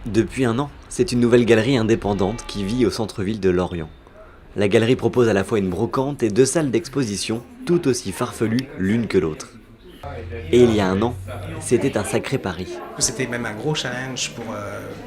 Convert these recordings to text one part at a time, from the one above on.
Depuis un an, c'est une nouvelle galerie indépendante qui vit au centre-ville de Lorient. La galerie propose à la fois une brocante et deux salles d'exposition, tout aussi farfelues l'une que l'autre. Et il y a un an, c'était un sacré pari. C'était même un gros challenge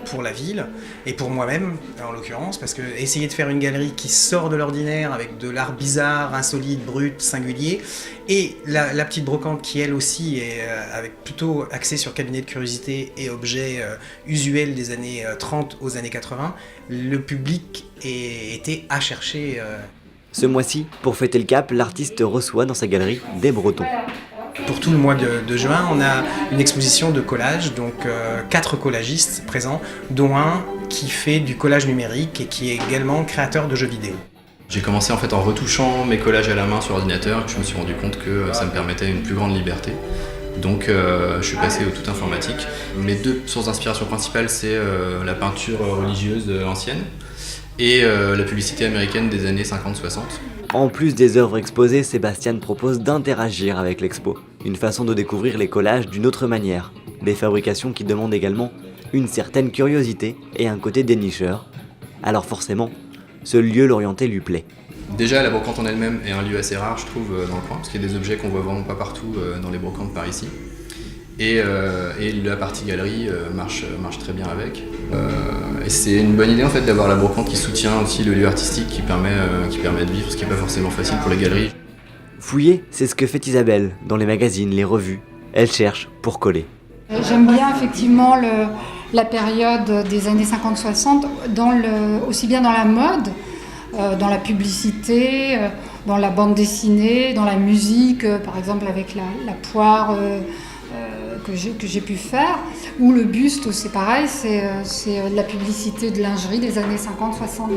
pour la ville et pour moi-même en l'occurrence, parce que essayer de faire une galerie qui sort de l'ordinaire avec de l'art bizarre, insolite, brut, singulier, et la petite brocante qui elle aussi est avec plutôt axée sur cabinet de curiosité et objets usuels des années 30 aux années 80, le public était à chercher. Ce mois-ci, pour fêter le cap, l'artiste reçoit dans sa galerie des Bretons. Pour tout le mois de juin, on a une exposition de collage, donc 4 collagistes présents, dont un qui fait du collage numérique et qui est également créateur de jeux vidéo. J'ai commencé en fait en retouchant mes collages à la main sur ordinateur, je me suis rendu compte que ça me permettait une plus grande liberté. Donc je suis passé au tout informatique. Mes deux sources d'inspiration principales, c'est la peinture religieuse ancienne et la publicité américaine des années 50-60. En plus des œuvres exposées, Sébastien propose d'interagir avec l'expo. Une façon de découvrir les collages d'une autre manière. Des fabrications qui demandent également une certaine curiosité et un côté dénicheur. Alors forcément, ce lieu l'orienté lui plaît. Déjà, la brocante en elle-même est un lieu assez rare, je trouve, dans le coin, parce qu'il y a des objets qu'on voit vraiment pas partout dans les brocantes par ici. Et la partie galerie marche très bien avec. Et c'est une bonne idée en fait d'avoir la brocante qui soutient aussi le lieu artistique qui permet de vivre, ce qui n'est pas forcément facile pour les galeries. Fouiller, c'est ce que fait Isabelle dans les magazines, les revues. Elle cherche pour coller. J'aime bien effectivement la période des années 50-60, aussi bien dans la mode, dans la publicité, dans la bande dessinée, dans la musique, par exemple avec la poire que j'ai pu faire, ou le buste, c'est pareil, c'est de la publicité de lingerie des années 50-60.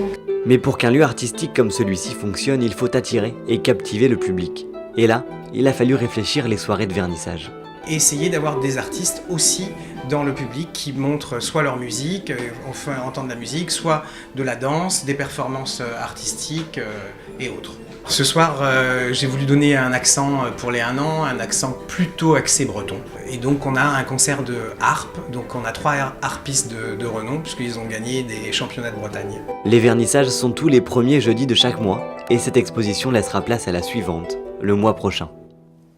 Mais pour qu'un lieu artistique comme celui-ci fonctionne, il faut attirer et captiver le public. Et là, il a fallu réfléchir les soirées de vernissage. Essayer d'avoir des artistes aussi dans le public qui montrent soit leur musique, on fait entendre la musique, soit de la danse, des performances artistiques et autres. Ce soir, j'ai voulu donner un accent pour les 1 an, un accent plutôt axé breton. Et donc on a un concert de harpe, donc on a 3 harpistes de renom puisqu'ils ont gagné des championnats de Bretagne. Les vernissages sont tous les premiers jeudis de chaque mois et cette exposition laissera place à la suivante, le mois prochain.